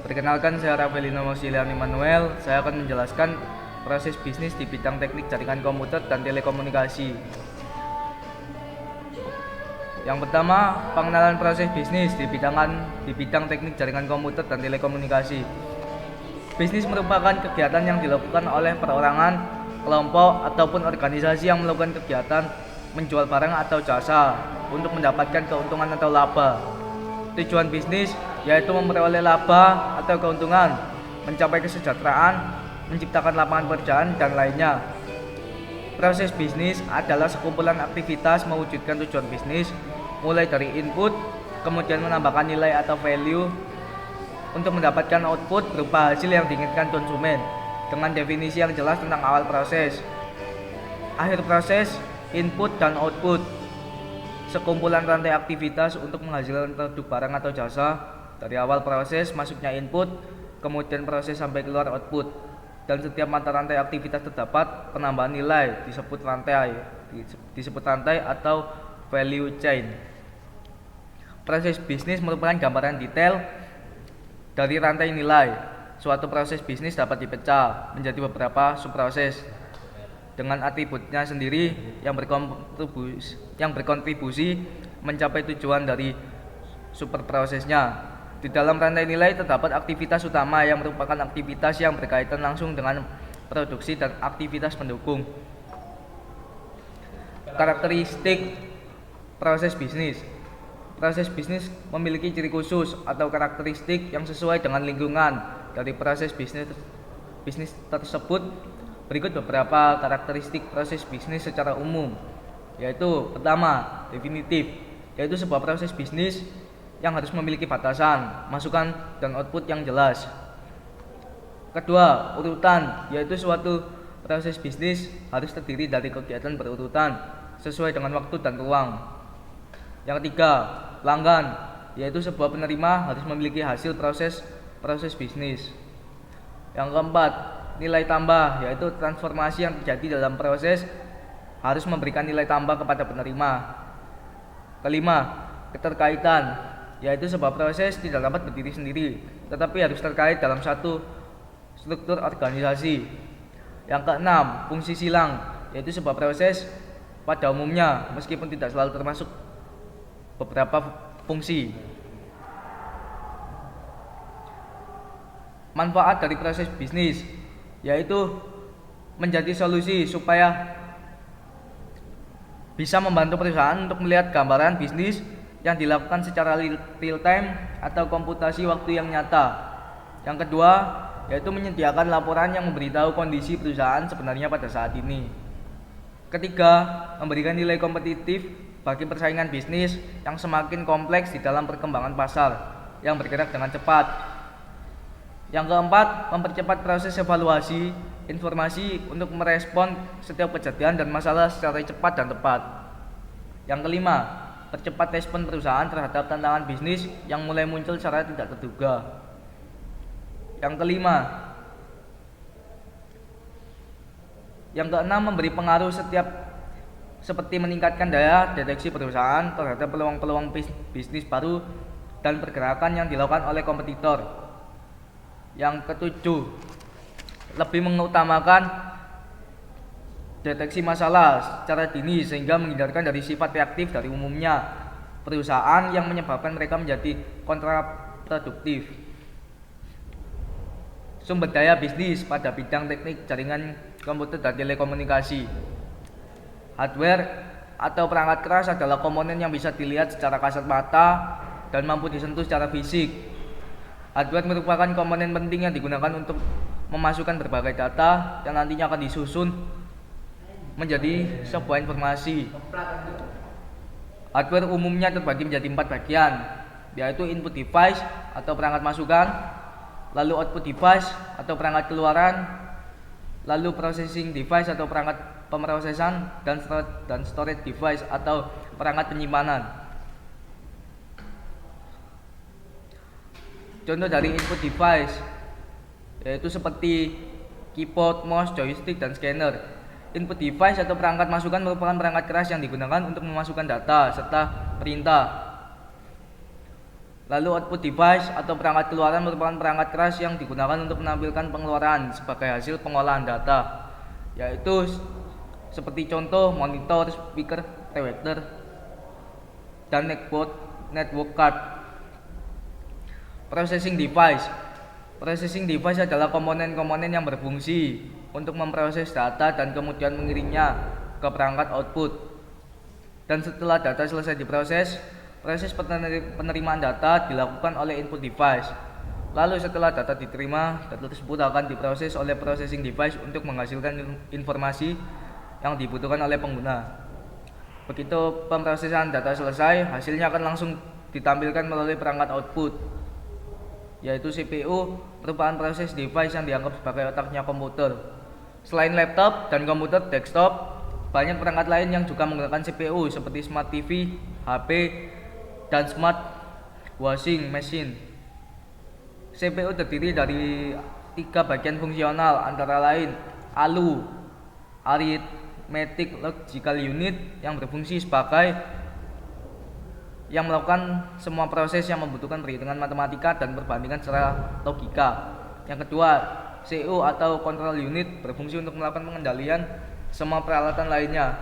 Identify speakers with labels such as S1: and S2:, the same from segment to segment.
S1: Perkenalkan, saya Ravelino Mausilian Immanuel. Saya akan menjelaskan proses bisnis di bidang teknik jaringan komputer dan telekomunikasi. Yang pertama, pengenalan proses bisnis di bidang teknik jaringan komputer dan telekomunikasi. Bisnis merupakan kegiatan yang dilakukan oleh perorangan, kelompok, ataupun organisasi yang melakukan kegiatan menjual barang atau jasa untuk mendapatkan keuntungan atau laba. Tujuan bisnis yaitu memperoleh laba atau keuntungan, mencapai kesejahteraan, menciptakan lapangan pekerjaan, dan lainnya. Proses bisnis adalah sekumpulan aktivitas mewujudkan tujuan bisnis, mulai dari input, kemudian menambahkan nilai atau value untuk mendapatkan output berupa hasil yang diinginkan konsumen, dengan definisi yang jelas tentang awal proses, akhir proses, input, dan output. Sekumpulan rantai aktivitas untuk menghasilkan produk barang atau jasa, dari awal proses masuknya input, kemudian proses sampai keluar output, dan setiap mata rantai aktivitas terdapat penambahan nilai disebut rantai atau value chain. Proses bisnis merupakan gambaran detail dari rantai nilai. Suatu proses bisnis dapat dipecah menjadi beberapa subproses dengan atributnya sendiri yang berkontribusi mencapai tujuan dari superprosesnya. Di dalam rantai nilai terdapat aktivitas utama yang merupakan aktivitas yang berkaitan langsung dengan produksi dan aktivitas pendukung. Karakteristik proses bisnis. Proses bisnis memiliki ciri khusus atau karakteristik yang sesuai dengan lingkungan dari proses bisnis tersebut. Berikut beberapa karakteristik proses bisnis secara umum, yaitu pertama, definitif, yaitu sebuah proses bisnis yang harus memiliki batasan, masukan, dan output yang jelas. Kedua, urutan, yaitu suatu proses bisnis harus terdiri dari kegiatan berurutan sesuai dengan waktu dan ruang. Yang ketiga, pelanggan, yaitu sebuah penerima harus memiliki hasil proses bisnis. Yang keempat, nilai tambah, yaitu transformasi yang terjadi dalam proses harus memberikan nilai tambah kepada penerima. Kelima, keterkaitan, yaitu sebuah proses tidak dapat berdiri sendiri, tetapi harus terkait dalam satu struktur organisasi. Yang keenam, fungsi silang, yaitu sebuah proses pada umumnya meskipun tidak selalu termasuk beberapa fungsi. Manfaat dari proses bisnis yaitu menjadi solusi supaya bisa membantu perusahaan untuk melihat gambaran bisnis yang dilakukan secara real time atau komputasi waktu yang nyata. Yang kedua, yaitu menyediakan laporan yang memberitahu kondisi perusahaan sebenarnya pada saat ini. Ketiga, memberikan nilai kompetitif bagi persaingan bisnis yang semakin kompleks di dalam perkembangan pasar yang bergerak dengan cepat. Yang keempat, mempercepat proses evaluasi informasi untuk merespon setiap kejadian dan masalah secara cepat dan tepat. Yang kelima, percepat respon perusahaan terhadap tantangan bisnis yang mulai muncul secara tidak terduga. Yang keenam, memberi pengaruh seperti meningkatkan daya deteksi perusahaan terhadap peluang-peluang bisnis baru dan pergerakan yang dilakukan oleh kompetitor. Yang ketujuh, lebih mengutamakan deteksi masalah secara dini sehingga menghindarkan dari sifat reaktif dari umumnya perusahaan yang menyebabkan mereka menjadi kontraproduktif. Sumber daya bisnis pada bidang teknik jaringan komputer dan telekomunikasi. Hardware atau perangkat keras adalah komponen yang bisa dilihat secara kasat mata dan mampu disentuh secara fisik. Hardware merupakan komponen penting yang digunakan untuk memasukkan berbagai data yang nantinya akan disusun menjadi sebuah informasi. Hardware umumnya terbagi menjadi 4 bagian, yaitu input device atau perangkat masukan, lalu output device atau perangkat keluaran, lalu processing device atau perangkat pemrosesan, dan storage device atau perangkat penyimpanan. Contoh dari input device yaitu seperti keyboard, mouse, joystick, dan scanner. Input device atau perangkat masukan merupakan perangkat keras yang digunakan untuk memasukkan data serta perintah. Lalu output device atau perangkat keluaran merupakan perangkat keras yang digunakan untuk menampilkan pengeluaran sebagai hasil pengolahan data, yaitu seperti contoh monitor, speaker, projector, dan network card. Processing device. Processing device adalah komponen-komponen yang berfungsi untuk memproses data dan kemudian mengirimnya ke perangkat output. Dan setelah data selesai diproses, proses penerimaan data dilakukan oleh input device. Lalu setelah data diterima, data tersebut akan diproses oleh processing device untuk menghasilkan informasi yang dibutuhkan oleh pengguna. Begitu pemrosesan data selesai, hasilnya akan langsung ditampilkan melalui perangkat output, yaitu CPU, merupakan proses device yang dianggap sebagai otaknya komputer. Selain laptop dan komputer desktop, banyak perangkat lain yang juga menggunakan CPU seperti smart TV, HP, dan smart washing machine. CPU terdiri dari 3 bagian fungsional, antara lain ALU, Arithmetic Logical Unit, yang berfungsi sebagai yang melakukan semua proses yang membutuhkan perhitungan matematika dan perbandingan secara logika. Yang kedua, CU atau Control Unit, berfungsi untuk melakukan pengendalian semua peralatan lainnya.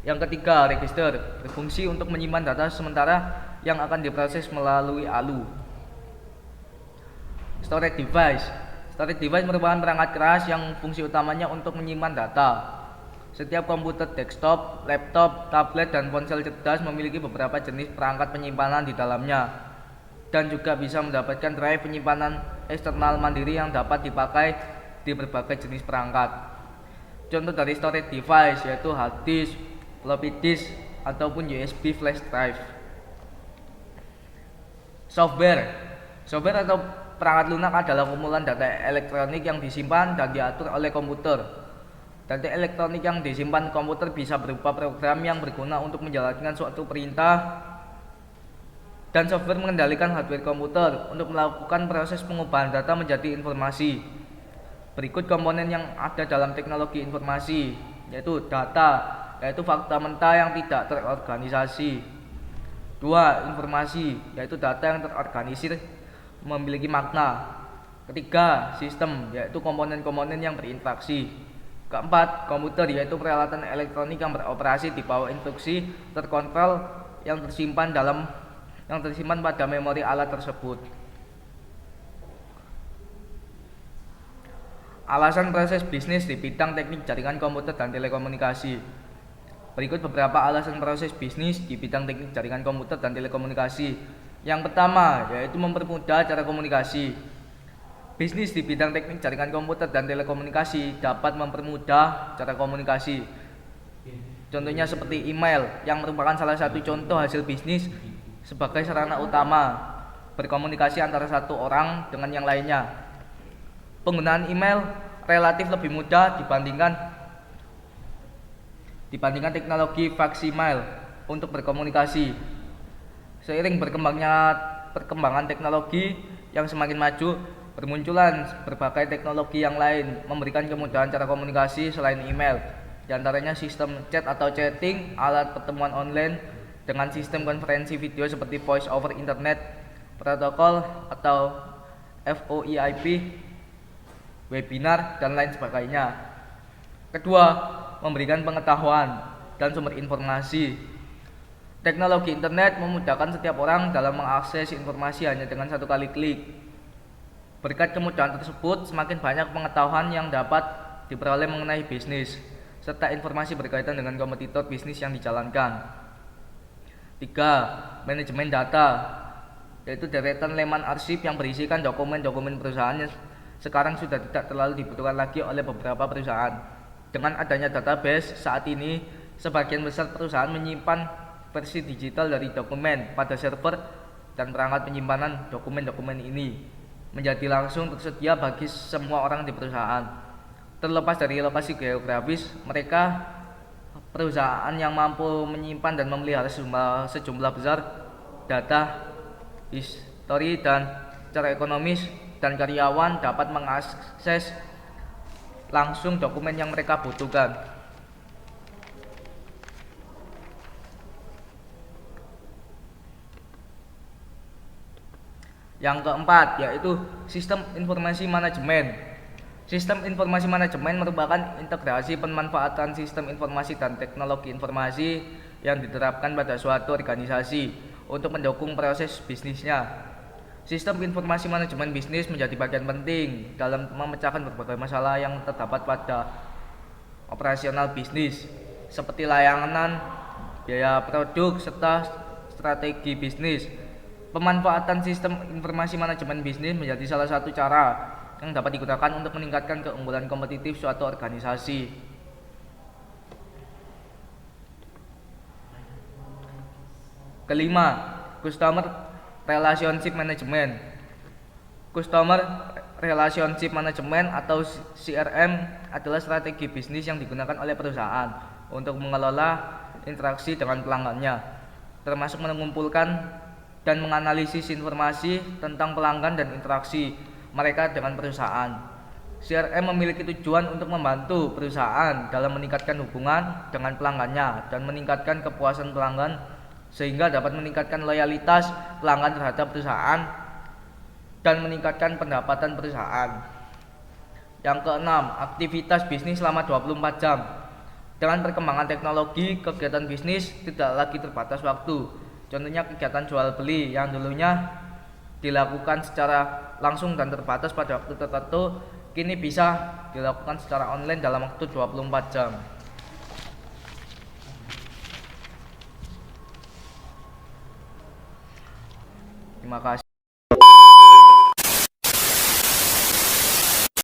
S1: Yang ketiga, register, berfungsi untuk menyimpan data sementara yang akan diproses melalui ALU. Storage device. Storage device merupakan perangkat keras yang fungsi utamanya untuk menyimpan data. Setiap komputer desktop, laptop, tablet, dan ponsel cerdas memiliki beberapa jenis perangkat penyimpanan di dalamnya, dan juga bisa mendapatkan drive penyimpanan eksternal mandiri yang dapat dipakai di berbagai jenis perangkat. Contoh dari storage device yaitu hard disk, floppy disk, ataupun USB flash drive. Software atau perangkat lunak adalah kumpulan data elektronik yang disimpan dan diatur oleh komputer. Data elektronik yang disimpan komputer bisa berupa program yang berguna untuk menjalankan suatu perintah, dan software mengendalikan hardware komputer untuk melakukan proses pengubahan data menjadi informasi. Berikut komponen yang ada dalam teknologi informasi, yaitu data, yaitu fakta mentah yang tidak terorganisasi. 2. Informasi, yaitu data yang terorganisir memiliki makna. 3. Sistem, yaitu komponen-komponen yang berinteraksi. 4. Komputer, yaitu peralatan elektronik yang beroperasi di bawah instruksi terkontrol yang tersimpan pada memori alat tersebut. Alasan proses bisnis di bidang teknik jaringan komputer dan telekomunikasi. Berikut beberapa alasan proses bisnis di bidang teknik jaringan komputer dan telekomunikasi. Yang pertama, yaitu mempermudah cara komunikasi. Bisnis di bidang teknik jaringan komputer dan telekomunikasi dapat mempermudah cara komunikasi. Contohnya seperti email, yang merupakan salah satu contoh hasil bisnis sebagai sarana utama berkomunikasi antara satu orang dengan yang lainnya. Penggunaan email relatif lebih mudah dibandingkan teknologi fax email untuk berkomunikasi. Seiring perkembangan teknologi yang semakin maju, bermunculan berbagai teknologi yang lain memberikan kemudahan cara komunikasi selain email. Di antaranya sistem chat atau chatting, alat pertemuan online dengan sistem konferensi video seperti voice over internet, protokol atau VoIP, webinar, dan lain sebagainya. Kedua, memberikan pengetahuan dan sumber informasi. Teknologi internet memudahkan setiap orang dalam mengakses informasi hanya dengan satu kali klik. Berkat kemudahan tersebut, semakin banyak pengetahuan yang dapat diperoleh mengenai bisnis, serta informasi berkaitan dengan kompetitor bisnis yang dijalankan. 3. Manajemen data, yaitu deretan leman arsip yang berisikan dokumen-dokumen perusahaan yang sekarang sudah tidak terlalu dibutuhkan lagi oleh beberapa perusahaan. Dengan adanya database, saat ini sebagian besar perusahaan menyimpan versi digital dari dokumen pada server, dan perangkat penyimpanan dokumen-dokumen ini menjadi langsung tersedia bagi semua orang di perusahaan. Terlepas dari lokasi geografis, perusahaan yang mampu menyimpan dan memelihara sejumlah besar data histori dan secara ekonomis, dan karyawan dapat mengakses langsung dokumen yang mereka butuhkan. Yang keempat yaitu sistem informasi manajemen. Sistem informasi manajemen merupakan integrasi pemanfaatan sistem informasi dan teknologi informasi yang diterapkan pada suatu organisasi untuk mendukung proses bisnisnya. Sistem informasi manajemen bisnis menjadi bagian penting dalam memecahkan berbagai masalah yang terdapat pada operasional bisnis, seperti layanan, biaya produk, serta strategi bisnis. Pemanfaatan sistem informasi manajemen bisnis menjadi salah satu cara yang dapat digunakan untuk meningkatkan keunggulan kompetitif suatu organisasi. Kelima, customer relationship management. Customer relationship management atau CRM adalah strategi bisnis yang digunakan oleh perusahaan untuk mengelola interaksi dengan pelanggannya, termasuk mengumpulkan dan menganalisis informasi tentang pelanggan dan interaksi mereka dengan perusahaan. CRM memiliki tujuan untuk membantu perusahaan dalam meningkatkan hubungan dengan pelanggannya dan meningkatkan kepuasan pelanggan, sehingga dapat meningkatkan loyalitas pelanggan terhadap perusahaan dan meningkatkan pendapatan perusahaan. Yang keenam, aktivitas bisnis selama 24 jam. Dengan perkembangan teknologi, kegiatan bisnis tidak lagi terbatas waktu. Contohnya kegiatan jual beli yang dulunya dilakukan secara langsung dan terbatas pada waktu tertentu, kini bisa dilakukan secara online dalam waktu 24 jam. Terima kasih.